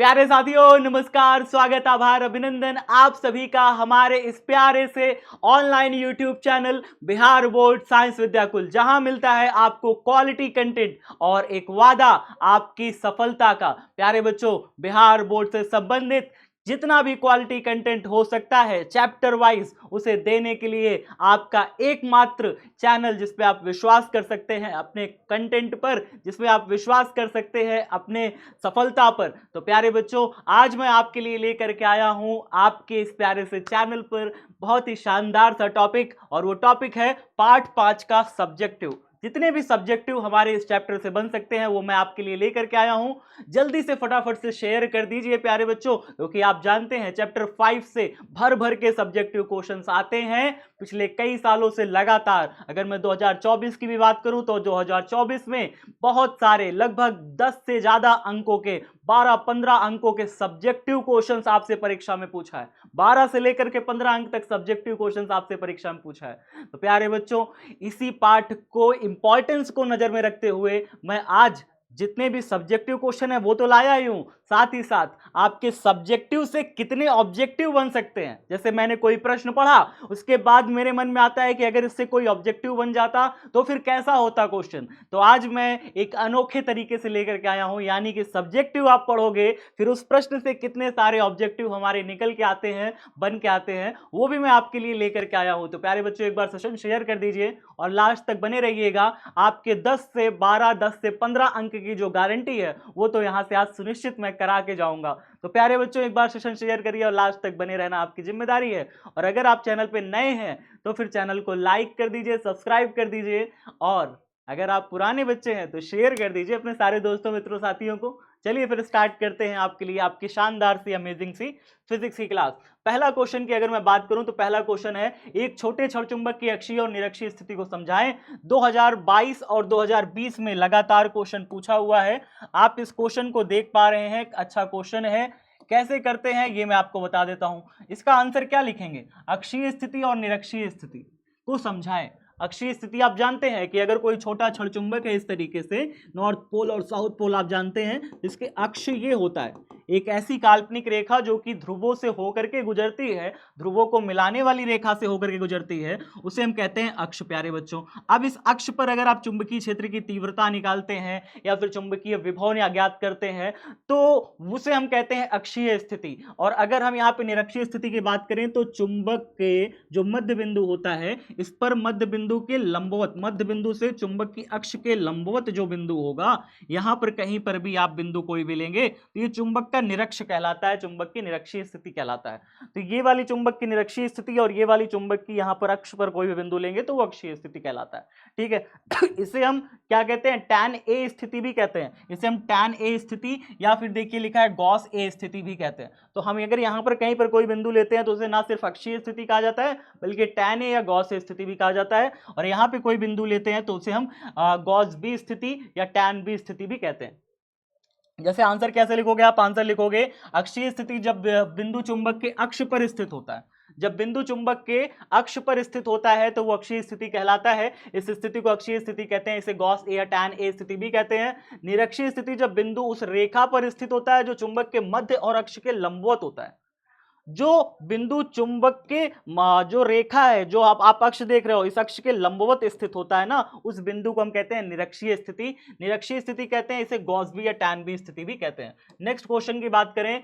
प्यारे साथियों नमस्कार, स्वागत, आभार, अभिनंदन आप सभी का हमारे इस प्यारे से online YouTube channel Bihar board science Vidyakul, जहां मिलता है आपको क्वालिटी कंटेंट और एक वादा आपकी सफलता का। प्यारे बच्चों, बिहार बोर्ड से संबंधित जितना भी क्वालिटी कंटेंट हो सकता है चैप्टर वाइज, उसे देने के लिए आपका एकमात्र चैनल जिसपे आप विश्वास कर सकते हैं अपने कंटेंट पर, जिसमें आप विश्वास कर सकते हैं अपने सफलता पर। तो प्यारे बच्चों, आज मैं आपके लिए लेकर के आया हूं आपके इस प्यारे से चैनल पर बहुत ही शानदार सा टॉपिक, और वो टॉपिक है पार्ट 5 का सब्जेक्टिव। जितने भी सब्जेक्टिव हमारे इस चैप्टर से बन सकते हैं वो मैं आपके लिए लेकर के आया हूं। जल्दी से फटाफट से शेयर कर दीजिए प्यारे बच्चों, क्योंकि आप जानते हैं चैप्टर 5 से भर भर के सब्जेक्टिव क्वेश्चंस आते हैं पिछले कई सालों से लगातार। अगर मैं 2024 की भी बात करूं तो 2024 में बहुत सारे, लगभग 10 से ज्यादा अंकों के, 12-15 अंकों के सब्जेक्टिव क्वेश्चंस आपसे परीक्षा में पूछा है। 12 से लेकर के 15 अंक तक सब्जेक्टिव क्वेश्चंस आपसे परीक्षा में पूछा है। तो प्यारे बच्चों, इसी पार्ट को, इंपॉर्टेंस को नजर में रखते हुए मैं आज जितने भी सब्जेक्टिव क्वेश्चन है वो तो लाया ही हूं, साथ ही साथ आपके सब्जेक्टिव से कितने ऑब्जेक्टिव बन सकते हैं। जैसे मैंने कोई प्रश्न पढ़ा, उसके बाद मेरे मन में आता है कि अगर इससे कोई ऑब्जेक्टिव बन जाता तो फिर कैसा होता क्वेश्चन। तो आज मैं एक अनोखे तरीके से लेकर के आया हूं, यानी कि सब्जेक्टिव आप पढ़ोगे फिर उस प्रश्न से कितने सारे ऑब्जेक्टिव हमारे निकल के आते हैं, बन के आते हैं, वो भी मैं आपके लिए लेकर के आया हूं। तो प्यारे बच्चों, एक बार सेशन शेयर कर दीजिए और लास्ट तक बने रहिएगा। आपके 10 से 12, 10 से 15 अंक की जो गारंटी है वो तो यहां से आज सुनिश्चित मैं करा के जाऊंगा। तो प्यारे बच्चों, एक बार सेशन शेयर करिए और लास्ट तक बने रहना आपकी जिम्मेदारी है। और अगर आप चैनल पे नए हैं तो फिर चैनल को लाइक कर दीजिए, सब्सक्राइब कर दीजिए, और अगर आप पुराने बच्चे हैं तो शेयर कर दीजिए अपने सारे दोस्तों, मित्रों, साथियों को। चलिए फिर स्टार्ट करते हैं आपके लिए आपकी शानदार सी, अमेजिंग सी फिजिक्स की क्लास। पहला क्वेश्चन की अगर मैं बात करूं तो पहला क्वेश्चन है, एक छोटे छड़ चुंबक की अक्षीय और निरक्षीय स्थिति को समझाएं। 2022 और 2020 में लगातार क्वेश्चन पूछा हुआ है। आप इस क्वेश्चन को देख पा रहे हैं, अच्छा क्वेश्चन है। कैसे करते हैं ये मैं आपको बता देता हूं। इसका आंसर क्या लिखेंगे? अक्षीय स्थिति और निरक्षीय स्थिति को समझाएं। अक्षीय स्थिति आप जानते हैं कि अगर कोई छोटा छड़ चुंबक है इस तरीके से, नॉर्थ पोल और साउथ पोल आप जानते हैं, इसके अक्ष ये होता है, एक ऐसी काल्पनिक रेखा जो कि ध्रुवों से होकर के गुजरती है, ध्रुवों को मिलाने वाली रेखा से होकर के गुजरती है, उसे हम कहते हैं अक्ष। प्यारे बच्चों, अब इस अक्ष पर अगर आप चुंबकीय क्षेत्र की तीव्रता निकालते हैं या फिर चुंबकीय विभव ज्ञात करते हैं तो उसे हम कहते हैं अक्षीय स्थिति। और अगर हम यहाँ पे निरक्षीय स्थिति की बात करें तो चुंबक के जो मध्य बिंदु होता है, इस पर मध्य बिंदु के लंबवत, मध्य बिंदु से चुंबक की अक्ष के लंबवत जो बिंदु होगा, यहां पर कहीं पर भी आप बिंदु कोई भी लेंगे तो ये चुंबक का निरक्ष कहलाता है, चुंबक की निरक्षीय स्थिति कहलाता है। तो ये वाली चुंबक की निरक्षीय स्थिति और ये वाली चुंबक की यहां पर अक्ष पर कोई भी बिंदु लेंगे तो वो अक्षीय स्थिति कहलाता है। ठीक है। इसे हम क्या कहते हैं? टैन ए स्थिति भी कहते हैं। इसे हम टैन ए स्थिति या फिर देखिए लिखा है गॉस ए स्थिति भी कहते हैं। तो हम अगर यहां पर कहीं पर कोई बिंदु लेते हैं तो उसे ना सिर्फ अक्षीय स्थिति कहा जाता है बल्कि टैन ए या गॉस ए स्थिति भी कहा जाता है। और यहां पे कोई बिंदु लेते हैं तो उसे हम गॉस बी स्थिति या टैन बी स्थिति भी कहते हैं। जैसे आंसर कैसे लिखोगे? आप आंसर लिखोगे अक्षीय स्थिति जब बिंदु चुंबक के अक्ष पर स्थित होता है। जब बिंदु चुंबक के अक्ष पर स्थित होता है तो वो अक्षीय स्थिति कहलाता है। इस स्थिति को अक्षीय स्थिति कहते हैं, इसे गॉस ए या टैन ए स्थिति भी कहते हैं। निरक्षीय स्थिति जब बिंदु उस रेखा पर स्थित होता है जो चुंबक के मध्य और अक्ष के लंबवत होता है। जो बिंदु चुंबक के जो रेखा है, जो आप अक्ष देख रहे हो, इस अक्ष के लंबवत स्थित होता है ना, उस बिंदु को हम कहते हैं निरक्षीय स्थिति। निरक्षीय स्थिति कहते हैं, इसे गॉस बी या टैन बी स्थिति भी कहते हैं। नेक्स्ट क्वेश्चन की बात करें।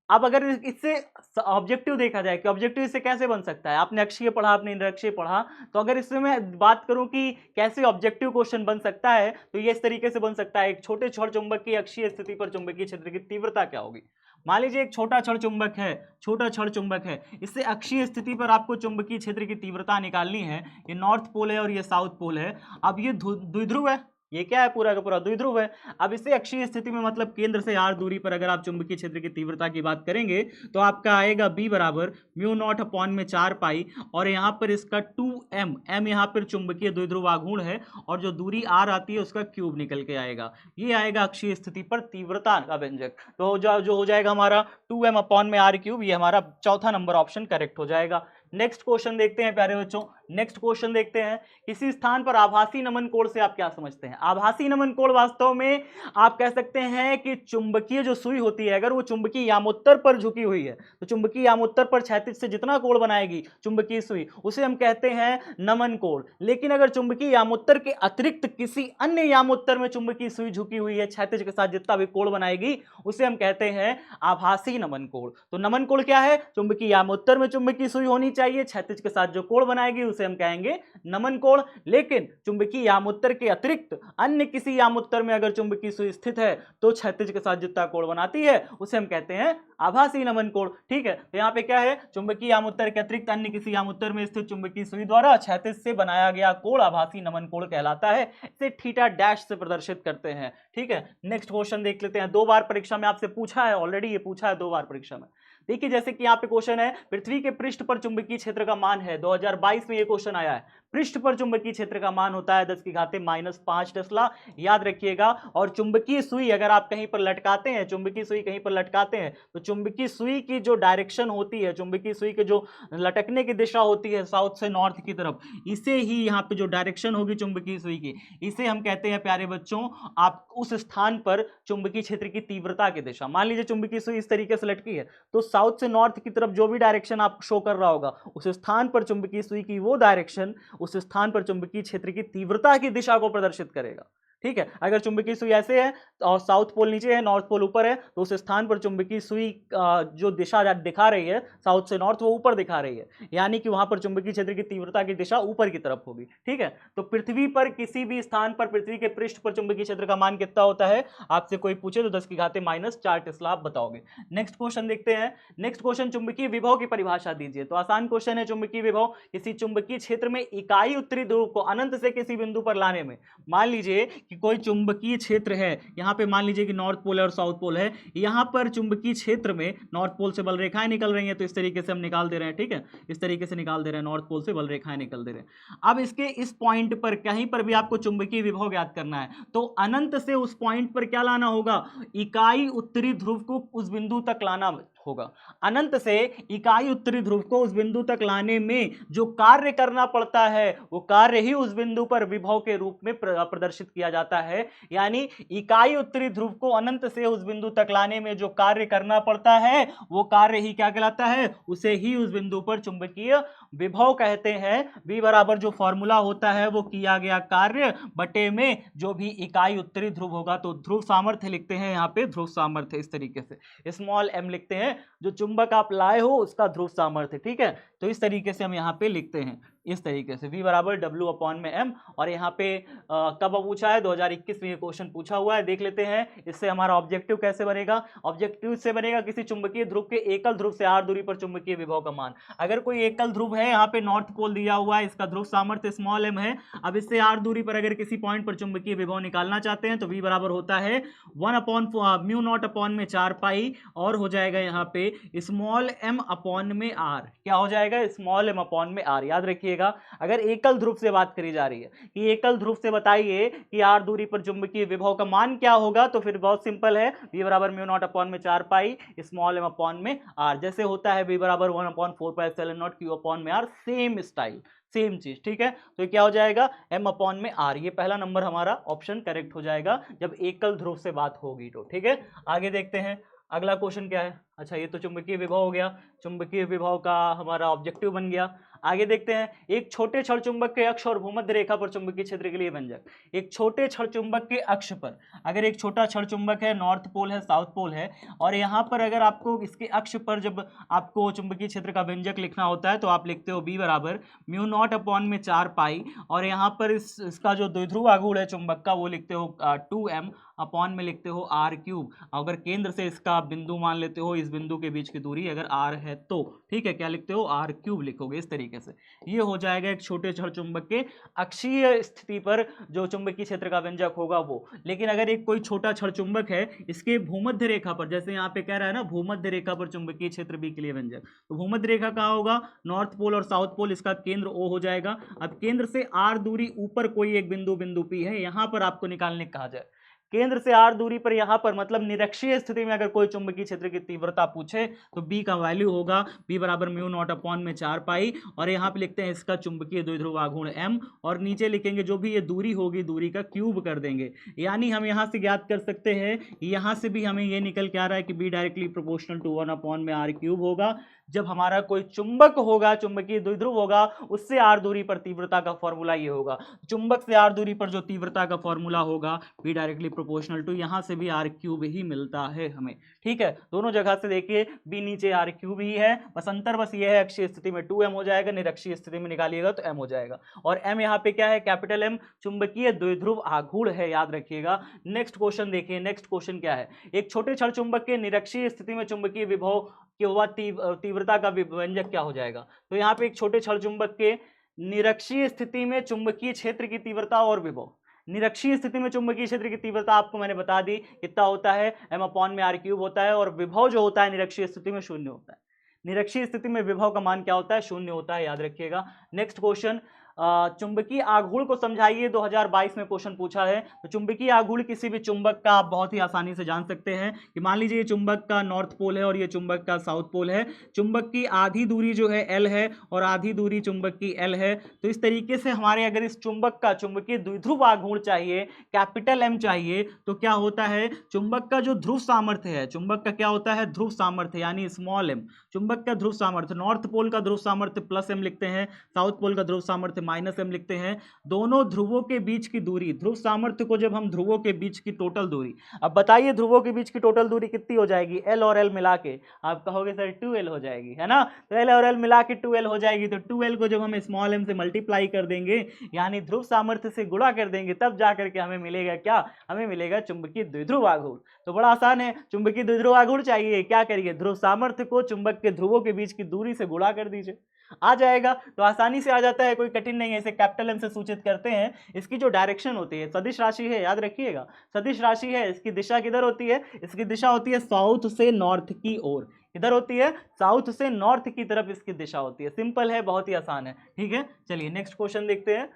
अब अगर इससे ऑब्जेक्टिव देखा जाए कि ऑब्जेक्टिव इससे कैसे बन सकता है, आपने अक्षीय पढ़ा, आपने निरक्षीय पढ़ा, तो अगर इसमें मैं बात करूं कि कैसे ऑब्जेक्टिव क्वेश्चन बन सकता है तो ये इस तरीके से बन सकता है। एक छोटे छड़ चुंबक की अक्षीय स्थिति पर चुंबकीय क्षेत्र की तीव्रता क्या होगी? मान लीजिए एक छोटा छड़ चुंबक है, छोटा छड़ चुंबक है, इससे अक्षीय स्थिति पर आपको चुंबकीय क्षेत्र की तीव्रता निकालनी है। ये नॉर्थ पोल है और ये साउथ पोल है। अब ये द्विध्रुव है, ये क्या है? पूरा का पूरा द्विध्रुव है। अब इसे अक्षीय स्थिति में मतलब केंद्र से r दूरी पर अगर आप चुंबकीय क्षेत्र की तीव्रता की बात करेंगे तो आपका आएगा b बराबर म्यू नॉट अपॉन में 4 पाई, और यहाँ पर इसका 2m, m यहाँ पर चुंबकीय द्विध्रुव आघूर्ण है, और जो दूरी r आती है उसका क्यूब निकल के आएगा। ये आएगा अक्षीय स्थिति पर तीव्रता का व्यंजक। तो जो हो जाएगा हमारा 2m अपॉन में r क्यूब, ये हमारा चौथा नंबर ऑप्शन करेक्ट हो जाएगा। नेक्स्ट क्वेश्चन देखते हैं प्यारे बच्चों। नेक्स्ट क्वेश्चन देखते हैं, किसी स्थान पर आभासी नमन कोण से आप क्या समझते हैं? आभासी नमन कोण वास्तव में आप कह सकते हैं कि चुंबकीय जो सुई होती है, अगर वो चुंबकीय यामोत्तर पर झुकी हुई है तो चुंबकीय यामोत्तर पर क्षैतिज से जितना कोण बनाएगी चुंबकीय सुई, उसे हम कहते हैं नमन कोण। लेकिन अगर चुंबकीय यामोत्तर के अतिरिक्त किसी अन्य यामोत्तर में चुंबकीय सुई झुकी हुई है, क्षैतिज के साथ जितना भी कोण बनाएगी उसे हम कहते हैं आभासी नमन कोण। तो नमन कोण क्या है? चुंबकीय यामोत्तर में चुंबकीय सुई होनी चाहिए, क्षैतिज के साथ जो कोण बनाएगी उसे हम कहेंगे नमन कोण। लेकिन चुंबकीय यामोत्तर के अतिरिक्त अन्य किसी यामोत्तर में अगर चुंबकीय सुई स्थित है तो क्षैतिज के साथ जितना कोण बनाती है उसे हम कहते हैं आभासी नमन कोण। ठीक है, तो यहां पे क्या है? चुंबकीय यामोत्तर के अतिरिक्त अन्य किसी यामोत्तर में स्थित चुंबकीय सुई द्वारा क्षैतिज से बनाया गया कोण आभासी नमन कोण कहलाता है। इसे थीटा डैश से प्रदर्शित करते हैं। ठीक है, नेक्स्ट क्वेश्चन देख लेते हैं। 2 बार परीक्षा में आपसे पूछा है, ऑलरेडी ये पूछा है 2 बार परीक्षा में। देखिए जैसे कि यहाँ पे क्वेश्चन है, पृथ्वी के पृष्ठ पर चुंबकीय क्षेत्र का मान है। 2022 में ये क्वेश्चन आया है। पृष्ठ पर चुंबकीय क्षेत्र का मान होता है 10 की घाते -5 टेस्ला, याद रखिएगा। और चुंबकीय सुई अगर आप कहीं पर लटकाते हैं, चुंबकीय सुई कहीं पर लटकाते हैं तो चुंबकीय सुई की जो डायरेक्शन होती है, चुंबकीय सुई के जो लटकने की दिशा होती है साउथ से नॉर्थ की तरफ, इसे ही यहाँ पे जो डायरेक्शन होगी चुंबकीय सुई की, इसे हम कहते हैं प्यारे बच्चों, आप उस स्थान पर चुंबकीय क्षेत्र की तीव्रता की दिशा। मान लीजिए चुंबकीय सुई इस तरीके से लटकी है तो साउथ से नॉर्थ की तरफ जो भी डायरेक्शन आप शो कर रहा होगा उस स्थान पर चुंबकीय सुई की वो डायरेक्शन उस स्थान पर चुंबकीय क्षेत्र की तीव्रता की दिशा को प्रदर्शित करेगा। ठीक है, अगर चुंबकीय सुई ऐसे है और साउथ पोल नीचे है, नॉर्थ पोल ऊपर है, तो उस स्थान पर चुंबकीय सुई जो दिशा दिखा रही है साउथ से नॉर्थ, वो ऊपर दिखा रही है, यानी कि वहां पर चुंबकीय क्षेत्र की तीव्रता की दिशा ऊपर की तरफ होगी। ठीक है, तो पृथ्वी पर किसी भी स्थान पर, पृथ्वी के पृष्ठ पर चुंबकीय क्षेत्र का मान कितना होता है? आपसे कोई पूछे तो 10 की घाते -4 टेस्ला आप बताओगे। नेक्स्ट क्वेश्चन देखते हैं। नेक्स्ट क्वेश्चन, चुंबकीय विभव की परिभाषा दीजिए। तो आसान क्वेश्चन है। चुंबकीय विभव किसी चुंबकीय क्षेत्र में इकाई उत्तरी ध्रुव को अनंत से किसी बिंदु पर लाने में, मान लीजिए कि कोई चुंबकीय क्षेत्र है, यहां पे मान लीजिए कि नॉर्थ पोल है और साउथ पोल है, यहां पर चुंबकीय क्षेत्र में नॉर्थ पोल से बल रेखाएं निकल रही हैं, तो इस तरीके से हम निकाल दे रहे हैं। ठीक है, इस तरीके से निकाल दे रहे हैं, नॉर्थ पोल से बल रेखाएं निकल दे रहे हैं। अब इसके इस पॉइंट पर कहीं पर भी आपको चुंबकीय विभव ज्ञात करना है तो अनंत से उस पॉइंट पर क्या लाना होगा? इकाई उत्तरी ध्रुव को उस बिंदु तक लाना होगा। अनंत से इकाई उत्तरी ध्रुव को उस बिंदु तक लाने में जो कार्य करना पड़ता है वो कार्य ही उस बिंदु पर विभव के रूप में प्रदर्शित किया जाता है। यानी इकाई उत्तरी ध्रुव को अनंत से उस बिंदु तक लाने में जो कार्य करना पड़ता है वो कार्य ही क्या कहलाता है? उसे ही उस बिंदु पर चुंबकीय विभव कहते हैं। V बराबर जो फॉर्मूला होता है वो किया गया कार्य बटे में जो भी इकाई उत्तरी ध्रुव होगा, तो ध्रुव सामर्थ्य लिखते हैं यहाँ पे, ध्रुव सामर्थ्य इस तरीके से स्मॉल m लिखते हैं, जो चुंबक आप लाए हो उसका ध्रुव सामर्थ्य। ठीक है, तो इस तरीके से हम यहाँ पे लिखते हैं, इस तरीके से V बराबर W/m। और यहाँ पे कब पूछा है? 2021 में ये क्वेश्चन पूछा हुआ है। देख लेते हैं इससे हमारा ऑब्जेक्टिव कैसे बनेगा। ऑब्जेक्टिव से बनेगा किसी चुंबकीय ध्रुव के एकल ध्रुव से r दूरी पर चुंबकीय विभव का मान। अगर कोई एकल ध्रुव है, यहाँ पे नॉर्थ पोल दिया हुआ है, इसका ध्रुव सामर्थ्य स्मॉल m है। अब इससे r दूरी पर अगर किसी पॉइंट पर चुंबकीय विभव निकालना चाहते हैं तो V बराबर होता है 1/μ0/4 पाई, और हो जाएगा यहाँ पे स्मॉल m/r। क्या हो जाएगा? Small m/r। याद रखिए, अगर एकल ध्रुव से बात करी जा रही है कि एकल ध्रुव से बताइए कि r दूरी पर चुंबकीय विभव का मान क्या होगा, तो फिर बहुत सिंपल है, V बराबर μ0/4 पाई स्मॉल m/r। जैसे होता है V बराबर 1/4 pi epsilon not Q/r, same style, same चीज। ठीक है, तो क्या हो जाएगा? m/r। ये पहला नंबर हमारा ऑप्शन करेक्ट हो जाएगा जब एकल ध्रुव से बात होगी तो। ठीक है, आगे देखते हैं अगला क्वेश्चन क्या है। अच्छा, ये तो चुंबकीय विभव हो गया, चुंबकीय विभव का हमारा ऑब्जेक्टिव बन गया। आगे देखते हैं, एक छोटे छड़ चुंबक के अक्ष और भूमध्य रेखा पर चुंबकीय क्षेत्र के लिए व्यंजक। एक छोटे छड़ चुंबक के अक्ष पर, अगर एक छोटा छड़ चुंबक है, नॉर्थ पोल है, साउथ पोल है, और यहाँ पर अगर आपको इसके अक्ष पर जब आपको चुंबकीय क्षेत्र का व्यंजक लिखना होता है तो आप लिखते हो B बराबर μ0/4 पाई, और यहाँ पर इसका जो द्विध्रुव आघूर्ण है चुंबक का वो लिखते हो 2m अपॉन में लिखते हो r³। अगर केंद्र से इसका बिंदु मान लेते हो, इस बिंदु के बीच की दूरी अगर r है तो, ठीक है, क्या लिखते हो? r³ लिखोगे इस तरीके से। ये हो जाएगा एक छोटे छड़ चुंबक के अक्षीय स्थिति पर जो चुंबकीय क्षेत्र का व्यंजक होगा वो। लेकिन अगर एक कोई छोटा छड़ चुंबक है, इसके भूमध्य रेखा पर, जैसे यहाँ पे कह रहा है ना भूमध्य रेखा पर चुंबकीय क्षेत्र B के लिए व्यंजक, तो भूमध्य रेखा कहाँ होगा? नॉर्थ पोल और साउथ पोल, इसका केंद्र O हो जाएगा। अब केंद्र से r दूरी ऊपर कोई एक बिंदु P है, यहाँ पर आपको निकालने कहा जाए केंद्र से r दूरी पर यहाँ पर मतलब निरक्षीय स्थिति में अगर कोई चुंबकीय क्षेत्र की तीव्रता पूछे तो b का वैल्यू होगा b बराबर म्यू नॉट अपॉन में 4 पाई, और यहाँ पे लिखते हैं इसका चुंबकीय द्विध्रुव आघूर्ण m, और नीचे लिखेंगे जो भी ये दूरी होगी दूरी का क्यूब कर देंगे। यानी हम यहाँ से ज्ञात कर सकते हैं, यहाँ से भी हमें ये निकल के आ रहा है कि b directly proportional to 1 upon में r क्यूब होगा। जब हमारा कोई चुंबक होगा, चुंबकीय द्विध्रुव होगा, उससे r दूरी पर तीव्रता का फॉर्मूला ये होगा। चुंबक से r दूरी पर जो तीव्रता का फॉर्मूला होगा b डायरेक्टली प्रोपोर्शनल टू, यहाँ से भी r क्यूब ही मिलता है हमें। ठीक है, दोनों जगह से देखिए b नीचे r क्यूब ही है, बस अंतर बस ये है अक्षीय स्थिति में 2m हो जाएगा, निरक्षीय स्थिति में निकालिएगा तो m हो जाएगा। और m यहाँ पे क्या है, कैपिटल M चुंबकीय द्विध्रुव आघूर्ण है, याद रखिएगा। नेक्स्ट क्वेश्चन देखिए, नेक्स्ट क्वेश्चन क्या है, एक छोटे क्षण चुंबक के निरक्षीय स्थिति में चुंबकीय विभव की हुआ तीव्रता का व्यंजक क्या हो जाएगा। तो यहाँ पे एक छोटे क्षण चुंबक के निरक्षीय स्थिति में चुंबकीय क्षेत्र की तीव्रता और विभव, निरक्षीय स्थिति में चुंबकीय क्षेत्र की तीव्रता आपको मैंने बता दी कितना होता है, m अपॉन में r क्यूब होता है, और विभव जो होता है निरक्षीय स्थिति में शून्य होता है। निरक्षीय स्थिति में विभव का मान क्या होता है, शून्य होता है, याद रखिएगा। नेक्स्ट क्वेश्चन, चुंबकीय आघूर्ण को समझाइए, 2022 में क्वेश्चन पूछा है। तो चुंबकीय आघूर्ण किसी भी चुंबक का आप बहुत ही आसानी से जान सकते हैं कि मान लीजिए ये चुंबक का नॉर्थ पोल है और ये चुंबक का साउथ पोल है। चुंबक की आधी दूरी जो है L है और आधी दूरी चुंबक की L है। तो इस तरीके से हमारे अगर इस चुंबक का चुंबकीय द्विध्रुव आघूर्ण चाहिए, कैपिटल M चाहिए, तो क्या होता है, चुंबक का जो ध्रुव सामर्थ्य है, चुंबक का क्या होता है, ध्रुव सामर्थ्य यानी स्मॉल m, चुंबक का ध्रुव सामर्थ्य, नॉर्थ पोल का ध्रुव सामर्थ्य प्लस m लिखते हैं, साउथ पोल का ध्रुव सामर्थ्य माइनस m लिखते हैं। दोनों ध्रुवों के बीच की दूरी, ध्रुव सामर्थ्य को जब हम ध्रुवों के बीच की टोटल दूरी, अब बताइए ध्रुवों के बीच की टोटल दूरी कितनी हो जाएगी, L और L मिला के, आप कहोगे सर 2L हो जाएगी, है ना। तो L और L मिला के 2L हो जाएगी। तो 2L को जब हम स्मॉल m से मल्टीप्लाई कर देंगे यानी ध्रुव सामर्थ्य से गुणा कर देंगे, तब जाकर के हमें मिलेगा क्या, हमें मिलेगा चुंबकीय द्विध्रुव आघूर्ण। तो बड़ा आसान है, चुंबकीय द्विध्रुव आघूर्ण चाहिए, क्या करिए, ध्रुव सामर्थ्य को चुंबक के ध्रुवों के बीच की दूरी से गुणा कर दीजिए, आ जाएगा। तो आसानी से आ जाता है, कोई कठिन नहीं है। इसे कैपिटल एम से सूचित करते हैं। इसकी जो डायरेक्शन होती है, सदिश राशि है, याद रखिएगा, सदिश राशि है, इसकी दिशा किधर होती है, इसकी दिशा होती है साउथ से नॉर्थ की ओर। इधर होती है साउथ से नॉर्थ की तरफ इसकी दिशा होती है। सिंपल है, बहुत ही आसान है। ठीक है, चलिए नेक्स्ट क्वेश्चन देखते हैं।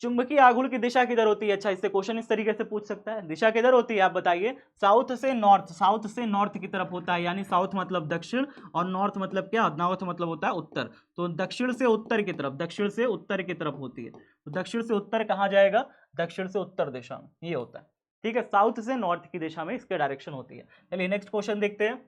चुंबकीय आघूर्ण की दिशा किधर होती है। अच्छा, इससे क्वेश्चन इस तरीके से पूछ सकता है, दिशा किधर होती है आप बताइए। साउथ से नॉर्थ, साउथ से नॉर्थ की तरफ होता है, यानी साउथ मतलब दक्षिण और नॉर्थ मतलब क्या, नॉर्थ मतलब होता है उत्तर। तो दक्षिण से उत्तर की तरफ, दक्षिण से उत्तर की तरफ होती है। तो दक्षिण से उत्तर कहाँ जाएगा, दक्षिण से उत्तर दिशा में, ये होता है। ठीक है, साउथ से नॉर्थ की दिशा में इसकी डायरेक्शन होती है। चलिए नेक्स्ट क्वेश्चन देखते हैं।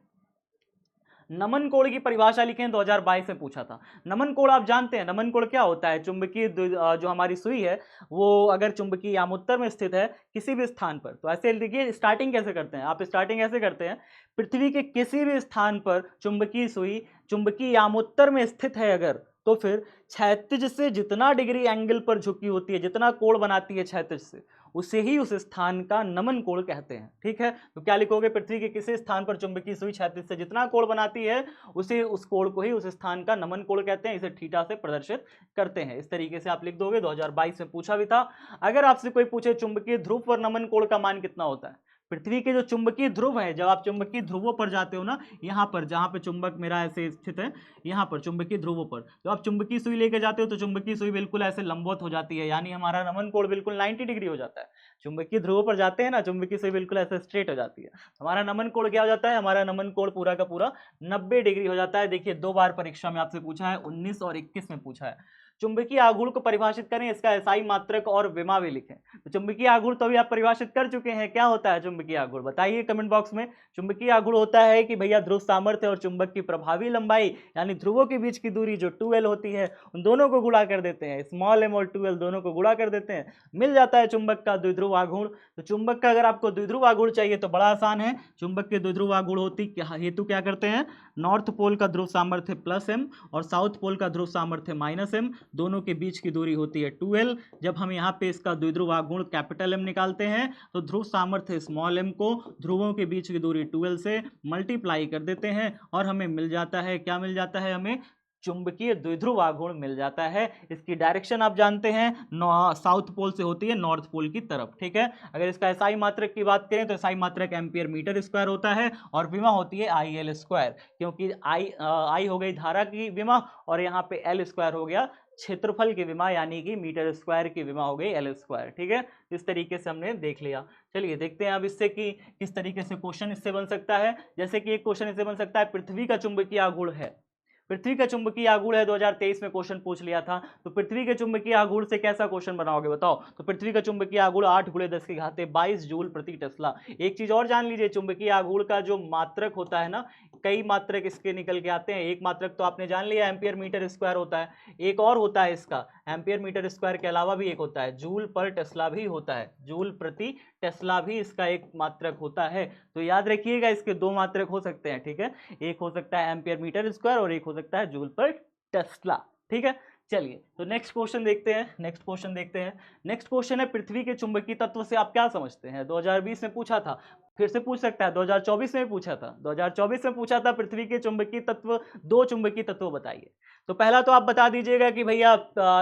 नमन कोण की परिभाषा लिखें, 2022 में पूछा था। नमन कोण आप जानते हैं, नमन कोण क्या होता है, चुंबकीय जो हमारी सुई है वो अगर चुंबकीय यामोत्तर में स्थित है किसी भी स्थान पर, तो ऐसे देखिए स्टार्टिंग कैसे करते हैं आप, स्टार्टिंग ऐसे करते हैं, पृथ्वी के किसी भी स्थान पर चुंबकीय सुई चुंबकीय यामोत्तर में स्थित है अगर, तो फिर क्षैतिज से जितना डिग्री एंगल पर झुकी होती है, जितना कोण बनाती है क्षैतिज से, उसे ही उस स्थान का नमन कोण कहते हैं। ठीक है, तो क्या लिखोगे, पृथ्वी के किसी स्थान पर चुंबकीय सुई क्षैतिज से जितना कोण बनाती है उसे, उस कोण को ही उस स्थान का नमन कोण कहते हैं। इसे थीटा से प्रदर्शित करते हैं। इस तरीके से आप लिख दोगे, 2022 में पूछा भी था। अगर आपसे कोई पूछे चुंबकीय ध्रुव पर नमन कोण का मान कितना होता है, पृथ्वी के जो चुंबकीय ध्रुव है, जब आप चुंबकीय ध्रुवों पर जाते हो ना, यहाँ पर जहाँ पे चुंबक मेरा ऐसे स्थित है, यहाँ पर चुंबकीय ध्रुवों पर तो आप चुंबकीय सुई लेके जाते हो तो चुंबकीय सुई बिल्कुल ऐसे लंबवत हो जाती है, यानी हमारा नमन कोण बिल्कुल 90 डिग्री हो जाता है। चुंबकीय ध्रुवों पर जाते हैं ना, चुंबकीय सुई बिल्कुल ऐसे स्ट्रेट हो जाती है, हमारा नमन कोण क्या हो जाता है, हमारा नमन कोण पूरा का पूरा 90 डिग्री हो जाता है। देखिए 2 बार परीक्षा में आपसे पूछा है, 19 और 21 में पूछा है। चुंबकीय आघूर्ण को परिभाषित करें, इसका एसआई मात्रक और विमा भी लिखें। तो चुंबकीय आघूर्ण तो अभी आप परिभाषित कर चुके हैं, क्या होता है चुंबकीय आघूर्ण, बताइए कमेंट बॉक्स में। चुंबकीय आघूर्ण होता है कि भैया ध्रुव सामर्थ्य और चुंबक की प्रभावी लंबाई यानी ध्रुवों के बीच की दूरी जो 2L होती है, उन दोनों को गुणा कर देते हैं, स्मॉल m और 2L दोनों को गुणा कर देते हैं, मिल जाता है चुंबक का द्विध्रुव आघूर्ण। तो चुंबक का अगर आपको द्विध्रुव आघूर्ण चाहिए तो बड़ा आसान है, चुंबक के द्विध्रुव आघूर्ण होती हेतु क्या करते हैं, नॉर्थ पोल का ध्रुव सामर्थ्य प्लस m और साउथ पोल का ध्रुव सामर्थ्य माइनस m, दोनों के बीच की दूरी होती है 2L। जब हम यहाँ पे इसका द्विध्रुव आघूर्ण कैपिटल M निकालते हैं तो ध्रुव सामर्थ्य स्मॉल m को ध्रुवों के बीच की दूरी 2L से मल्टीप्लाई कर देते हैं और हमें मिल जाता है, क्या मिल जाता है, हमें चुंबकीय द्विध्रुव आघूर्ण मिल जाता है। इसकी डायरेक्शन आप जानते हैं, साउथ पोल से होती है नॉर्थ पोल की तरफ। ठीक है, अगर इसका एसआई मात्रक की बात करें तो एसआई मात्रक एम्पियर मीटर स्क्वायर होता है और विमा होती है IL स्क्वायर, क्योंकि आई हो गई धारा की विमा और यहाँ पे L स्क्वायर हो गया क्षेत्रफल की विमा यानी कि मीटर स्क्वायर की विमा हो गई L स्क्वायर। ठीक है, इस तरीके से हमने देख लिया। चलिए देखते हैं अब इससे कि किस तरीके से क्वेश्चन इससे बन सकता है। जैसे कि एक क्वेश्चन इससे बन सकता है, पृथ्वी का चुंबकीय आघूर्ण है, पृथ्वी का चुंबकीय आघूर्ण है, 2023 में क्वेश्चन पूछ लिया था। तो पृथ्वी के चुंबकीय आघूर्ण से कैसा क्वेश्चन बनाओगे बताओ। तो पृथ्वी का चुंबकीय आघूर्ण 8 × 10⁻22 जूल प्रति टेस्ला। एक चीज और जान लीजिए, चुंबकीय आघूर्ण का जो मात्रक होता है ना, कई मात्रक इसके निकल के आते हैं। एक मात्रक तो आपने जान लिया एम्पियर मीटर स्क्वायर होता है, एक और होता है इसका एम्पियर मीटर स्क्वायर के अलावा भी एक होता है जूल पर टेस्ला भी होता है, जूल प्रति टेस्ला भी इसका एक मात्रक होता है। तो याद रखिएगा इसके दो मात्रक हो सकते हैं। ठीक है, एक हो सकता है एम्पियर मीटर स्क्वायर और एक हो सकता है जूल पर टेस्ला। ठीक है, चलिए तो नेक्स्ट क्वेश्चन देखते हैं। नेक्स्ट क्वेश्चन है, पृथ्वी के चुंबकीय तत्व से आप क्या समझते हैं। 2020 में पूछा था, फिर से पूछ सकता है, 2024 में पूछा था, 2024 में पूछा था, पृथ्वी के चुंबकीय तत्व, दो चुंबकीय तत्व बताइए। तो पहला तो आप बता दीजिएगा कि भैया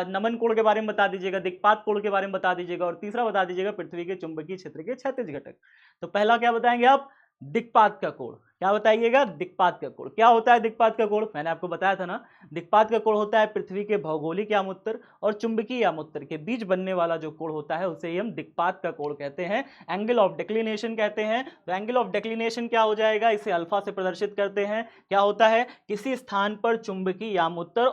नमन कोण के बारे में बता दीजिएगा, दिक्पात कोण के बारे में बता दीजिएगा, और तीसरा बता दीजिएगा पृथ्वी के चुंबकीय क्षेत्र के क्षैतिज घटक। तो पहला क्या बताएंगे आप, दिक्पात का कोण। क्या बताइएगा, दिक्पात का कोण। क्या होता है दिक्पात का कोण, मैंने आपको बताया था ना, दिक्पात का कोण होता है पृथ्वी के भौगोलिक यामोत्तर और चुंबकीय यामोत्तर के बीच बनने वाला जो कोण होता है उसे ही हम दिक्पात का कोण कहते हैं, एंगल ऑफ डिक्लिनेशन कहते हैं। तो एंगल ऑफ डिक्लिनेशन क्या हो जाएगा, इसे अल्फा से प्रदर्शित करते हैं। क्या होता है, किसी स्थान पर चुंबकीय यामोत्तर,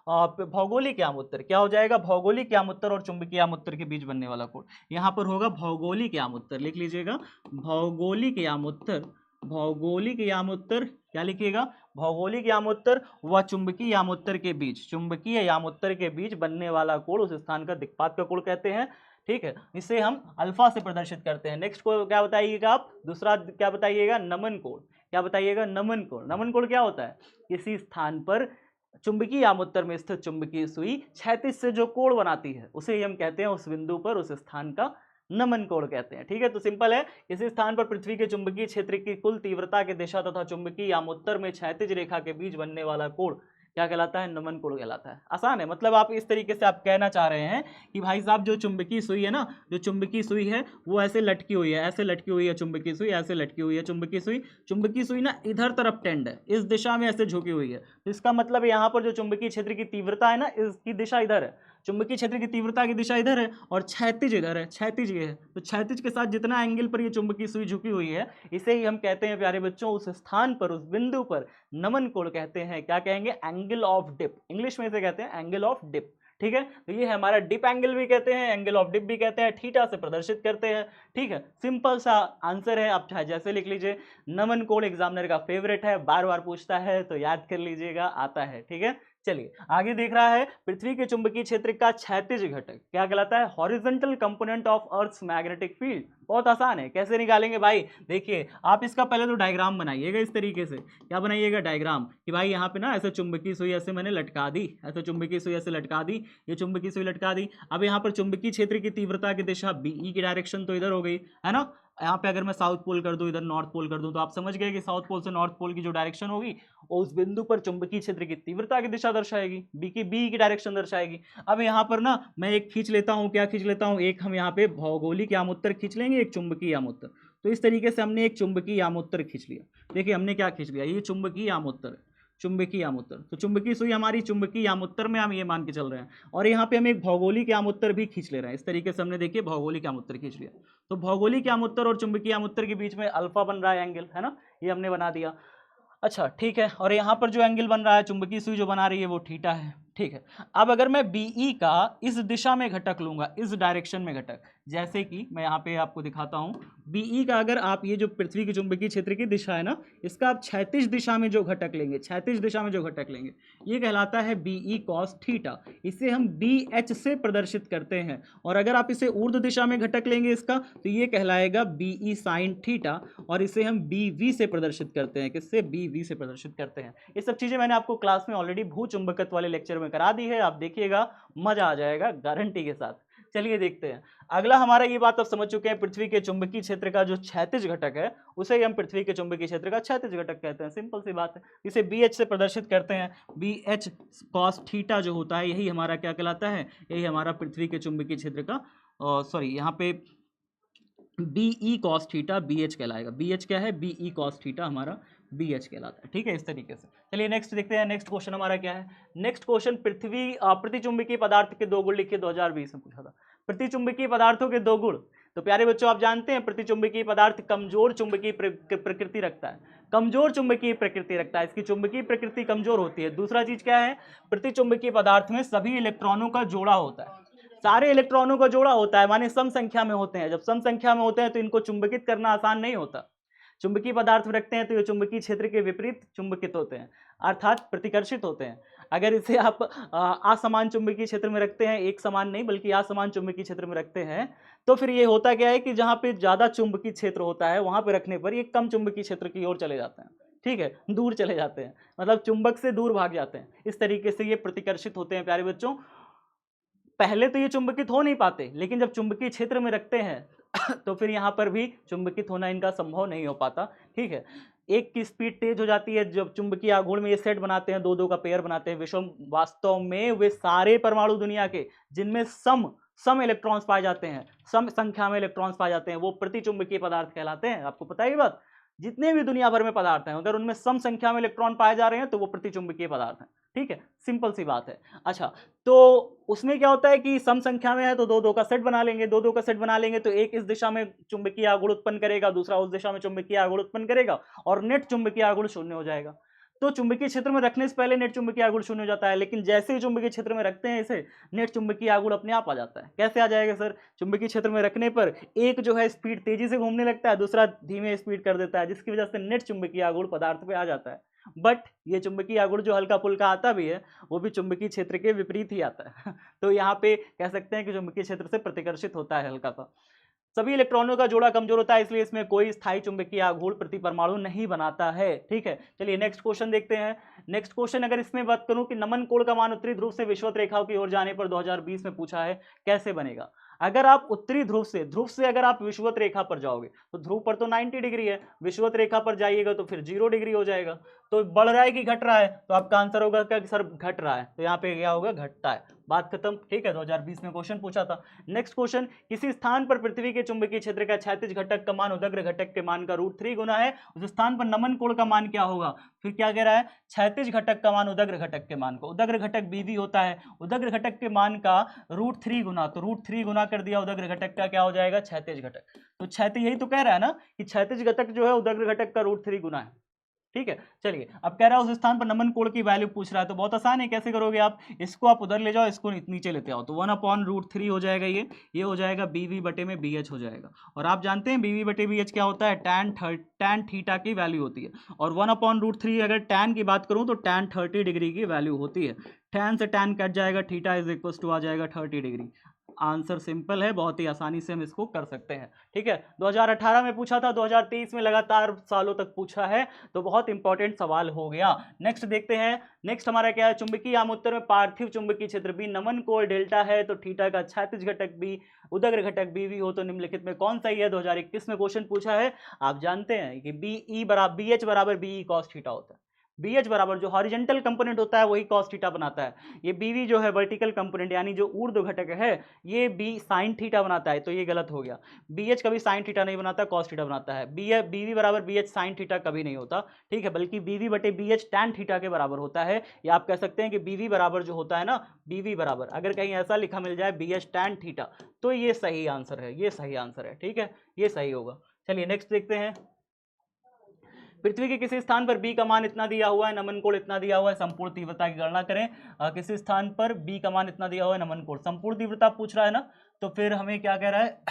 भौगोलिक यामोत्तर, क्या हो जाएगा, भौगोलिक यामोत्तर और चुंबकीय यामोत्तर के बीच बनने वाला कोण। यहां पर होगा भौगोलिक यामोत्तर, लिख लीजिएगा भौगोलिक यामोत्तर, भौगोलिक यामोत्तर, क्या लिखिएगा, भौगोलिक यामोत्तर व चुंबकीय यामोत्तर के बीच, चुंबकीय यामोत्तर के बीच बनने वाला कोण उस स्थान का दिक्पात का कोण कहते हैं। ठीक है, इसे हम अल्फा से प्रदर्शित करते हैं। नेक्स्ट को क्या बताइएगा आप, दूसरा क्या बताइएगा, नमन कोण। क्या बताइएगा, नमन कोण। नमन कोण क्या होता है, किसी स्थान पर चुंबकीय यामोत्तर में स्थित चुंबकीय सुई क्षैतिज से जो कोण बनाती है उसे ही हम कहते हैं, उस बिंदु पर उस स्थान का नमन कोण कहते हैं। ठीक है, तो सिंपल है, किसी स्थान पर पृथ्वी के चुंबकीय क्षेत्र की कुल तीव्रता के दिशा तथा चुंबकीय यामोत्तर में क्षैतिज रेखा के बीच बनने वाला कोण क्या कहलाता है, नमन कोण कहलाता है। आसान है, मतलब आप इस तरीके से आप कहना चाह रहे हैं कि भाई साहब जो चुंबकीय सुई है ना, जो चुंबकीय सुई है वो ऐसे लटकी हुई है, ऐसे लटकी हुई है चुंबकीय सुई, ऐसे लटकी हुई है चुंबकीय सुई, चुंबकीय सुई ना इधर तरफ टेंड है, इस दिशा में ऐसे झुकी हुई है। तो इसका मतलब यहाँ पर जो चुंबकीय क्षेत्र की तीव्रता है ना, इसकी दिशा इधर है, चुंबकीय क्षेत्र की तीव्रता की दिशा इधर है और क्षैतिज इधर है, क्षैतिज ये है। तो क्षैतिज के साथ जितना एंगल पर ये चुंबकीय सुई झुकी हुई है इसे ही हम कहते हैं प्यारे बच्चों, उस स्थान पर, उस बिंदु पर नमन कोण कहते हैं। क्या कहेंगे, एंगल ऑफ डिप, इंग्लिश में इसे कहते हैं एंगल ऑफ डिप। ठीक है, तो ये हमारा डिप एंगल भी कहते हैं, एंगल ऑफ डिप भी कहते हैं, थीटा से प्रदर्शित करते हैं। ठीक है, सिंपल सा आंसर है, आप चाहे जैसे लिख लीजिए। नमन कोण एग्जामिनर का फेवरेट है, बार बार पूछता है तो याद कर लीजिएगा, आता है। ठीक है, चलिए आगे देख रहा है, पृथ्वी के चुंबकीय क्षेत्र का क्षैतिज घटक क्या कहलाता है, horizontal component of earth's magnetic field. बहुत आसान है, कैसे निकालेंगे भाई, देखिए आप इसका पहले तो डायग्राम बनाइएगा इस तरीके से। क्या बनाइएगा, डायग्राम, कि भाई यहाँ पे ना ऐसे चुंबकीय सुई ऐसे मैंने लटका दी, ऐसे चुंबकीय सुई ऐसे लटका दी, ये चुंबकीय सुई लटका दी। अब यहाँ पर चुंबकीय क्षेत्र की तीव्रता की दिशा BE की डायरेक्शन तो इधर हो गई है ना। यहाँ पे अगर मैं साउथ पोल कर दूं, इधर नॉर्थ पोल कर दूं, तो आप समझ गए कि साउथ पोल से नॉर्थ पोल की जो डायरेक्शन होगी वो उस बिंदु पर चुंबकीय क्षेत्र की तीव्रता की दिशा दर्शाएगी, बी की डायरेक्शन दर्शाएगी। अब यहाँ पर ना मैं एक खींच लेता हूँ, क्या खींच लेता हूँ, एक हम यहाँ पे भौगोलिक यामोत्तर खींच लेंगे, एक चुंबकीय यामोत्तर। तो इस तरीके से हमने एक चुंबकीय यामोत्तर खींच लिया। देखिए हमने क्या खींच लिया, ये चुंबकीय यामोत्तर है, चुंबकीय यामोत्तर। तो चुंबकीय सुई हमारी चुंबकीय यामोत्तर में हम ये मान के चल रहे हैं, और यहाँ पे हम एक भौगोलिक यामोत्तर भी खींच ले रहे हैं। इस तरीके से हमने देखिए भौगोलिक यामोत्तर खींच लिया। तो भौगोलिक यामोत्तर और चुंबकीय यामोत्तर के बीच में अल्फा बन रहा है एंगल, है ना, ये हमने बना दिया। अच्छा ठीक है, और यहाँ पर जो एंगल बन रहा है, चुंबकीय सुई जो बना रही है वो थीटा है। ठीक है, अब अगर मैं BE का इस दिशा में घटक लूंगा, इस डायरेक्शन में घटक, जैसे कि मैं यहाँ पे आपको दिखाता हूँ, BE का अगर आप ये जो पृथ्वी के चुंबकीय क्षेत्र की दिशा है ना, इसका आप क्षैतिज दिशा में जो घटक लेंगे, क्षैतिज दिशा में जो घटक लेंगे, ये कहलाता है BE cos थीटा। इसे हम BH से प्रदर्शित करते हैं। और अगर आप इसे ऊर्ध्व दिशा में घटक लेंगे इसका, तो ये कहलाएगा BE sin थीटा, और इसे हम BV से प्रदर्शित करते हैं। किससे, BV से प्रदर्शित करते हैं। ये सब चीजें मैंने आपको क्लास में ऑलरेडी भू चुंबकत्व वाले लेक्चर में करा दी है, आप देखिएगा मजा आ जाएगा गारंटी के साथ। चलिए देखते हैं अगला, हमारा ये बात आप समझ चुके हैं, पृथ्वी के चुंबकीय क्षेत्र का जो क्षैतिज घटक है उसे ही हम पृथ्वी के चुंबकीय क्षेत्र का क्षैतिज घटक कहते हैं। सिंपल सी बात है, इसे BH से प्रदर्शित करते हैं। BH cos थीटा जो होता है यही हमारा क्या कहलाता है, यही हमारा पृथ्वी के चुंबकीय क्षेत्र का, सॉरी यहाँ पे BE cos थीटा BH कहलाएगा। BH क्या है, BE cos थीटा हमारा BH कहलाता है। ठीक है, इस तरीके से। चलिए नेक्स्ट देखते हैं, नेक्स्ट क्वेश्चन हमारा क्या है। नेक्स्ट क्वेश्चन, पृथ्वी प्रतिचुंबकीय पदार्थ के 2 गुण लिखिए, 2020 में पूछा था। प्रतिचुंबकीय पदार्थों के 2 गुण, तो प्यारे बच्चों आप जानते हैं प्रतिचुंबकीय पदार्थ कमजोर चुंबकीय प्रकृति रखता है, कमजोर चुंबकीय प्रकृति रखता है, इसकी चुंबकीय प्रकृति कमजोर होती है। दूसरा चीज क्या है, प्रतिचुंबकीय पदार्थ में सभी इलेक्ट्रॉनों का जोड़ा होता है, सारे इलेक्ट्रॉनों का जोड़ा होता है, माने सम संख्या में होते हैं। जब सम संख्या में होते हैं तो इनको चुंबकित करना आसान नहीं होता। चुंबकीय पदार्थ रखते हैं तो ये चुंबकीय क्षेत्र के विपरीत चुंबकित होते हैं, अर्थात प्रतिकर्षित होते हैं। अगर इसे आप असमान चुंबकीय क्षेत्र में रखते हैं, एक समान नहीं बल्कि असमान चुंबकीय क्षेत्र में रखते हैं, तो फिर ये होता क्या है कि जहां पे ज्यादा चुंबकीय क्षेत्र होता है वहां पे रखने पर ये कम चुंबकीय क्षेत्र की ओर चले जाते हैं। ठीक है, दूर चले जाते हैं, मतलब चुंबक से दूर भाग जाते हैं। इस तरीके से ये प्रतिकर्षित होते हैं प्यारे बच्चों। पहले तो ये चुंबकित हो नहीं पाते, लेकिन जब चुंबकीय क्षेत्र में रखते हैं तो फिर यहाँ पर भी चुंबकित होना इनका संभव नहीं हो पाता। ठीक है, एक की स्पीड तेज हो जाती है जब चुंबकीय आघूर्ण में ये सेट बनाते हैं, 2-2 का पेयर बनाते हैं। विषम वास्तव में वे सारे परमाणु दुनिया के जिनमें सम इलेक्ट्रॉन्स पाए जाते हैं, सम संख्या में इलेक्ट्रॉन्स पाए जाते हैं, वो प्रतिचुंबकीय पदार्थ कहलाते हैं। आपको पता है ये बात, जितने भी दुनिया भर में पदार्थ हैं अगर उनमें सम संख्या में इलेक्ट्रॉन पाए जा रहे हैं तो वो प्रतिचुंबकीय पदार्थ हैं। ठीक है, सिंपल सी बात है। अच्छा, तो उसमें क्या होता है कि सम संख्या में है तो 2-2 का सेट बना लेंगे, 2-2 का सेट बना लेंगे तो एक इस दिशा में चुंबकीय आघूर्ण उत्पन्न करेगा, दूसरा उस दिशा में चुंबकीय आघूर्ण उत्पन्न करेगा और नेट चुंबकीय आघूर्ण शून्य हो जाएगा। तो चुंबकीय क्षेत्र में रखने से पहले नेट चुंबकीय आघूर्ण शून्य हो जाता है, लेकिन जैसे ही चुंबकीय क्षेत्र में रखते हैं इसे, नेट चुंबकीय आघूर्ण अपने आप आ जाता है। कैसे आ जाएगा सर? चुंबकीय क्षेत्र में रखने पर एक जो है स्पीड तेजी से घूमने लगता है, दूसरा धीमे स्पीड कर देता है, जिसकी वजह से नेट चुंबकीय आघूर्ण पदार्थ पे आ जाता है। बट ये चुंबकीय आघूर्ण जो हल्का फुल्का आता भी है वो भी चुंबकीय क्षेत्र के विपरीत ही आता है तो यहाँ पे कह सकते हैं कि चुंबकीय क्षेत्र से प्रतिकर्षित होता है हल्का सा। सभी इलेक्ट्रॉनों का जोड़ा कमजोर होता है, इसलिए इसमें कोई स्थायी चुंबकीय आघूर्ण प्रति परमाणु नहीं बनाता है। ठीक है, चलिए नेक्स्ट क्वेश्चन देखते हैं। नेक्स्ट क्वेश्चन, अगर इसमें बात करूं कि नमन कोण का मान उत्तरी ध्रुव से विषुवत रेखा की ओर जाने पर 2020 में पूछा है, कैसे बनेगा? अगर आप उत्तरी ध्रुव से अगर आप विषुवत रेखा पर जाओगे तो ध्रुव पर तो 90 डिग्री है, विषुवत रेखा पर जाइएगा तो फिर 0 डिग्री हो जाएगा। तो बढ़ रहा है कि घट रहा है? तो आपका आंसर होगा क्या सर घट रहा है, तो यहाँ पे क्या होगा घटता है। बात खत्म। ठीक है, 2020 में क्वेश्चन पूछा था। नेक्स्ट क्वेश्चन, किसी स्थान पर पृथ्वी के चुंबकीय क्षेत्र का क्षैतिज घटक का मान उदग्र घटक के मान का √3 गुना है, उस स्थान पर नमन कोण का मान क्या होगा? फिर क्या कह रहा है? क्षैतिज घटक का मान उदग्र घटक के मान को, उदग्र घटक BV होता है, उदग्र घटक के मान का √3 गुना, तो √3 गुना कर दिया उदग्र घटक का, क्या हो जाएगा? क्षैतिज घटक। तो क्षैतिज, यही तो कह रहा है ना कि क्षैतिज घटक जो है उदग्र घटक का √3 गुना है। ठीक है, चलिए अब कह रहा है उस स्थान पर नमन कोण की वैल्यू पूछ रहा है, तो बहुत आसान है। कैसे करोगे आप? इसको आप उधर ले जाओ, इसको नीचे लेते आओ, तो 1/√3 हो जाएगा, ये हो जाएगा BV बटे में BH हो जाएगा। और आप जानते हैं BV बटे BH क्या होता है? tan थीटा की वैल्यू होती है। और 1/√3 अगर tan की बात करूं तो tan 30 डिग्री की वैल्यू होती है। tan से tan कट जाएगा, थीटा इज इक्वल टू आ जाएगा 30 डिग्री। आंसर सिंपल है, बहुत ही आसानी से हम इसको कर सकते हैं। ठीक है, 2018 में पूछा था, 2023 में लगातार सालों तक पूछा है, तो बहुत इंपॉर्टेंट सवाल हो गया। नेक्स्ट देखते हैं। नेक्स्ट हमारा क्या है? चुंबकीय आमुत्तर में पार्थिव चुंबकीय क्षेत्र B, नमन कोण डेल्टा है तो थीटा का क्षैतिज घटक B, उदग्र घटक BV हो तो निम्नलिखित में कौन सही है? 2021 में क्वेश्चन पूछा है। आप जानते हैं कि BH बराबर BE cos थीटा होता है। BH बराबर जो हॉरिजेंटल कंपोनेंट होता है वही cos थीटा बनाता है। ये BV जो है वर्टिकल कंपोनेंट यानी जो ऊर्ध्व घटक है ये B sin थीटा बनाता है, तो ये गलत हो गया। BH कभी sin थीटा नहीं बनाता, cos थीटा बनाता है। BV बराबर BH sin थीटा कभी नहीं होता। ठीक है, बल्कि BV बटे BH tan थीटा के बराबर होता है। या आप कह सकते हैं कि BV बराबर जो होता है ना, BV बराबर अगर कहीं ऐसा लिखा मिल जाए BH tan थीटा, तो ये सही आंसर है, ये सही आंसर है। ठीक है, ये सही होगा। चलिए नेक्स्ट देखते हैं। पृथ्वी के किसी स्थान पर B का मान इतना दिया हुआ है, नमन कोण इतना दिया हुआ है, संपूर्ण तीव्रता की गणना करें। किसी स्थान पर B का मान इतना दिया हुआ है, नमन कोण, संपूर्ण तीव्रता पूछ रहा है ना, तो फिर हमें क्या कह रहा है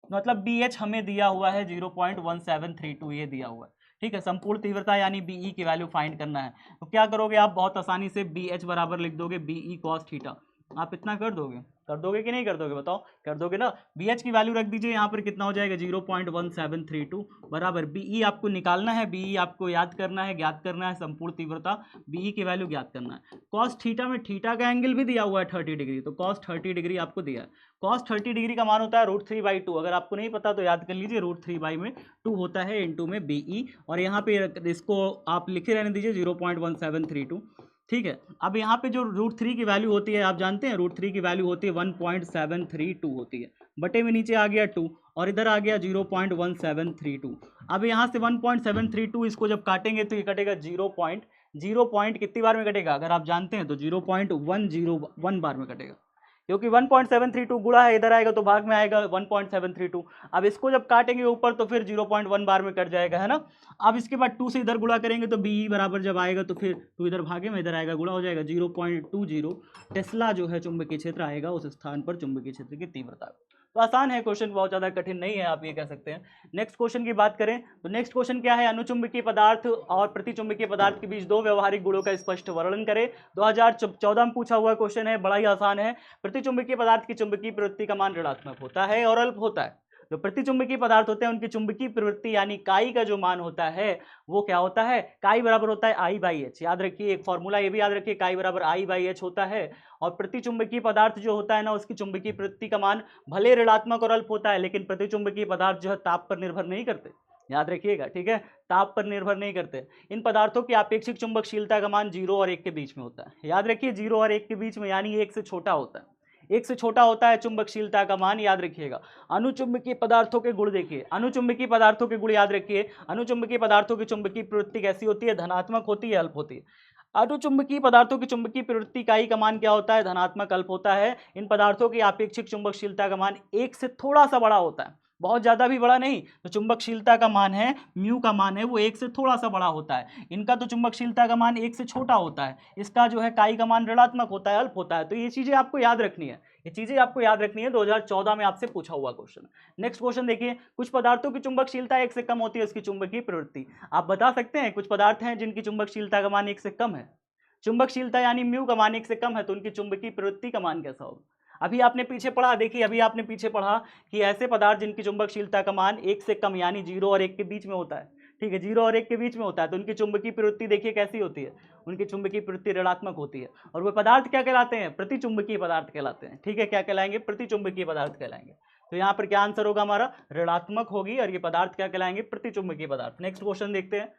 मतलब BH हमें दिया हुआ है 0.1732, ये दिया हुआ है। ठीक है, संपूर्ण तीव्रता यानी BE की वैल्यू फाइंड करना है, तो क्या करोगे आप? बहुत आसानी से BH बराबर लिख दोगे BE cos थीटा। आप इतना कर दोगे कि नहीं कर दोगे? बताओ, कर दोगे ना। BH की वैल्यू रख दीजिए यहाँ पर, कितना हो जाएगा? 0.1732 बराबर BE आपको निकालना है, BE आपको याद करना है, ज्ञात करना है संपूर्ण तीव्रता, BE की वैल्यू ज्ञात करना है। cos थीटा में थीटा का एंगल भी दिया हुआ है 30 डिग्री, तो cos 30 डिग्री आपको दिया है। cos 30 डिग्री का मान होता है √3/2, अगर आपको नहीं पता तो याद कर लीजिए, √3/2 होता है इनटू में BE, और यहाँ पे इसको आप लिखे रहने दीजिए 0.1732। ठीक है, अब यहाँ पे जो √3 की वैल्यू होती है, आप जानते हैं √3 की वैल्यू होती है 1.732 होती है, बटे में नीचे आ गया 2 और इधर आ गया 0.1732। अब यहाँ से 1.732 इसको जब काटेंगे तो ये कटेगा 0 कितनी बार में कटेगा, अगर आप जानते हैं तो 0.101 बार में कटेगा, क्योंकि 1.732 गुणा है, इधर आएगा तो भाग में आएगा 1.732। अब इसको जब काटेंगे ऊपर तो फिर 0.1 बार में कट जाएगा, है ना। अब इसके बाद 2 से इधर गुणा करेंगे तो बी बराबर जब आएगा तो फिर 2 इधर भागे में इधर आएगा, गुणा हो जाएगा 0.20 टेस्ला जो है चुंबकीय क्षेत्र आएगा उस स्थान पर चुंबकीय क्षेत्र की तीव्रता। तो आसान है क्वेश्चन, बहुत ज़्यादा कठिन नहीं है, आप ये कह सकते हैं। नेक्स्ट क्वेश्चन की बात करें तो नेक्स्ट क्वेश्चन क्या है, अनुचुंबकीय पदार्थ और प्रतिचुंबकीय पदार्थ के बीच दो व्यवहारिक गुणों का स्पष्ट वर्णन करें। 2014 में पूछा हुआ क्वेश्चन है, बड़ा ही आसान है। प्रतिचुंबकीय पदार्थ की चुंबकीय प्रवृत्ति का मान ऋणात्मक होता है और अल्प होता है। जो प्रतिचुंबकीय पदार्थ होते हैं उनकी चुंबकीय प्रवृत्ति यानी काई का जो मान होता है वो क्या होता है, काई बराबर होता है I/H। याद रखिए एक फॉर्मूला ये भी याद रखिए, काई बराबर I/H होता है। और प्रतिचुंबकीय पदार्थ जो होता है ना उसकी चुंबकीय प्रवृत्ति का मान भले ऋणात्मक और अल्प होता है, लेकिन प्रतिचुंबकीय पदार्थ जो है ताप पर निर्भर नहीं करते, याद रखिएगा, ठीक है, ताप पर निर्भर नहीं करते। इन पदार्थों की आपेक्षिक चुंबकशीलता का मान 0 और 1 के बीच में होता है। याद रखिए 0 और 1 के बीच में, यानी 1 से छोटा होता है। 1 से छोटा होता है चुंबकशीलता का मान, याद रखिएगा। अनुचुंबकीय पदार्थों के गुण देखिए, अनुचुंबकीय पदार्थों के गुण याद रखिए। अनुचुंबकीय पदार्थों की चुंबकीय प्रवृत्ति कैसी होती है, धनात्मक होती है, अल्प होती है। अनुचुंबकीय पदार्थों की चुंबकीय प्रवृत्ति इकाई का मान क्या होता है, धनात्मक, अल्प होता है। इन पदार्थों की आपेक्षिक चुंबकशीलता का मान 1 से थोड़ा सा बड़ा होता है, बहुत ज्यादा भी बड़ा नहीं। तो चुंबकशीलता का मान है, म्यू का मान है, वो 1 से थोड़ा सा बड़ा होता है। इनका तो चुंबकशीलता का मान 1 से छोटा होता है, इसका जो है काई का मान ऋणात्मक होता है, अल्प होता है। तो ये चीजें आपको याद रखनी है, ये चीजें आपको याद रखनी है। 2014 में आपसे पूछा हुआ क्वेश्चन। नेक्स्ट क्वेश्चन देखिए, कुछ पदार्थों की चुंबकशीलता 1 से कम होती है, उसकी चुंबकीय प्रवृत्ति। आप बता सकते हैं कुछ पदार्थ हैं जिनकी चुंबकशीलता का मान 1 से कम है, चुंबकशीलता यानी म्यू का मान 1 से कम है, तो उनकी चुंबकीय प्रवृत्ति का मान कैसा होगा। अभी आपने पीछे पढ़ा, देखिए अभी आपने पीछे पढ़ा कि ऐसे पदार्थ जिनकी चुंबकशीलता का मान 1 से कम यानी 0 और 1 के बीच में होता है, ठीक है, 0 और 1 के बीच में होता है, तो उनकी चुंबकीय प्रवृत्ति देखिए कैसी होती है, उनकी चुंबकीय प्रवृत्ति ऋणात्मक होती है। और वो पदार्थ क्या कहलाते हैं, प्रतिचुंबकीय पदार्थ कहलाते हैं, ठीक है, क्या कहलाएंगे, प्रतिचुंबकीय पदार्थ कहलाएंगे। तो यहाँ पर क्या आंसर होगा हमारा, ऋणात्मक होगी, और ये पदार्थ क्या कहलाएंगे, प्रतिचुंबकीय पदार्थ। नेक्स्ट क्वेश्चन देखते हैं,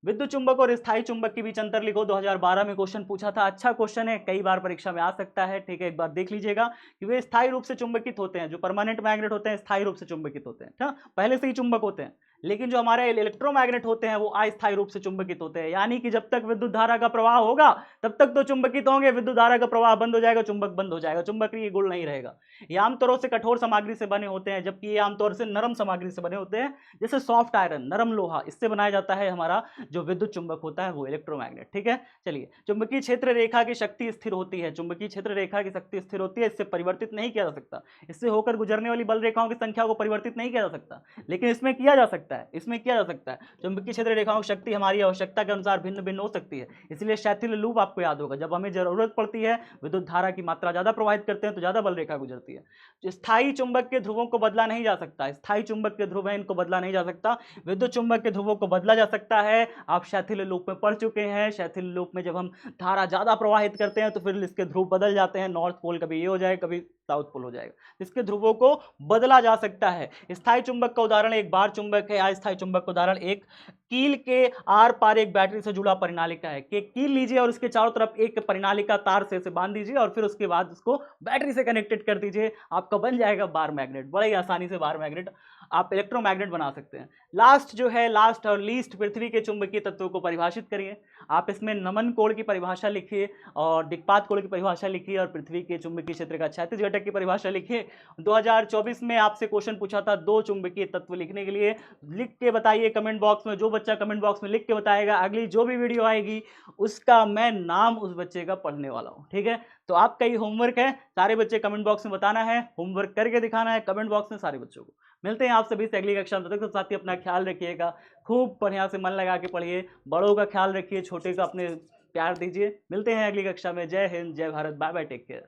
विद्युत चुंबक और स्थायी चुंबक के बीच अंतर लिखो। 2012 में क्वेश्चन पूछा था, अच्छा क्वेश्चन है, कई बार परीक्षा में आ सकता है, ठीक है, एक बार देख लीजिएगा कि वे स्थायी रूप से चुंबकित होते हैं। जो परमानेंट मैग्नेट होते हैं स्थायी रूप से चुंबकित होते हैं, ठीक, पहले से ही चुंबक होते हैं। लेकिन जो हमारे इलेक्ट्रोमैग्नेट होते हैं वो अस्थायी रूप से चुंबकित होते हैं, यानी कि जब तक विद्युत धारा का प्रवाह होगा तब तक तो चुंबकित होंगे, विद्युत धारा का प्रवाह बंद हो जाएगा, चुंबक बंद हो जाएगा, चुंबकीय गुण नहीं रहेगा। ये आमतौर से कठोर सामग्री से बने होते हैं, जबकि ये आमतौर से नरम सामग्री से बने होते हैं, जैसे सॉफ्ट आयरन, नरम लोहा, इससे बनाया जाता है हमारा जो विद्युत चुंबक होता है वो इलेक्ट्रोमैग्नेट, ठीक है। चलिए, चुंबकीय क्षेत्र रेखा की शक्ति स्थिर होती है, चुंबकीय क्षेत्र रेखा की शक्ति स्थिर होती है, इससे परिवर्तित नहीं किया जा सकता, इससे होकर गुजरने वाली बल रेखाओं की संख्या को परिवर्तित नहीं किया जा सकता, लेकिन इसमें किया जा सकता है, इसमें किया जा सकता है। चुंबकीय क्षेत्र रेखाओं की शक्ति हमारी आवश्यकता के अनुसार भिन्न भिन्न हो सकती है, इसलिए क्षैतिज लूप आपको याद होगा, जब हमें जरूरत पड़ती है, विद्युत धारा की मात्रा ज्यादा प्रवाहित करते हैं तो ज्यादा बल रेखा गुजरती है। स्थायी चुंबक के ध्रुवों को बदला नहीं जा सकता, स्थायी चुंबक के ध्रुव हैं इनको बदला नहीं जा सकता, विद्युत चुंबक के ध्रुवों को बदला जा सकता है। आप क्षैतिज लूप में पढ़ चुके हैं, क्षैतिज लूप में जब हम धारा ज्यादा प्रवाहित करते हैं तो फिर इसके ध्रुव बदल जाते हैं, नॉर्थ पोल कभी ये हो जाएगा कभी साउथ पोल हो जाएगा, इसके ध्रुवों को बदला जा सकता है। स्थायी चुंबक का उदाहरण एक बार चुंबक है, अस्थायी चुंबक का उदाहरण एक कील के आर पार एक बैटरी से जुड़ा परिनालिका है। कि कील लीजिए और उसके चारों तरफ एक परिनालिका तार से बांध दीजिए और फिर उसके बाद उसको बैटरी से कनेक्टेड कर दीजिए, आपका बन जाएगा बार मैग्नेट। बड़े ही आसानी से बार मैग्नेट आप इलेक्ट्रोमैग्नेट बना सकते हैं। लास्ट जो है, लास्ट और लीस्ट, पृथ्वी के चुंबकीय तत्वों को परिभाषित करिए। आप इसमें नमन कोण की परिभाषा लिखिए और दिक्पात कोण की परिभाषा लिखिए और पृथ्वी के चुंबकीय क्षेत्र का क्षैतिज घटक की परिभाषा लिखिए। 2024 में आपसे क्वेश्चन पूछा था 2 चुंबकीय तत्व लिखने के लिए, लिख के बताइए कमेंट बॉक्स में। जो बच्चा कमेंट बॉक्स में लिख के बताएगा, अगली जो भी वीडियो आएगी उसका मैं नाम उस बच्चे का पढ़ने वाला हूँ, ठीक है। तो आपका ये होमवर्क है, सारे बच्चे कमेंट बॉक्स में बताना है, होमवर्क करके दिखाना है कमेंट बॉक्स में सारे बच्चों को। मिलते हैं आप सभी से अगली कक्षा में, तब तक साथ ही अपना ख्याल रखिएगा, खूब बढ़िया से मन लगा के पढ़िए, बड़ों का ख्याल रखिए, छोटे का अपने प्यार दीजिए। मिलते हैं अगली कक्षा में। जय हिंद, जय Bharat, bye bye, take care.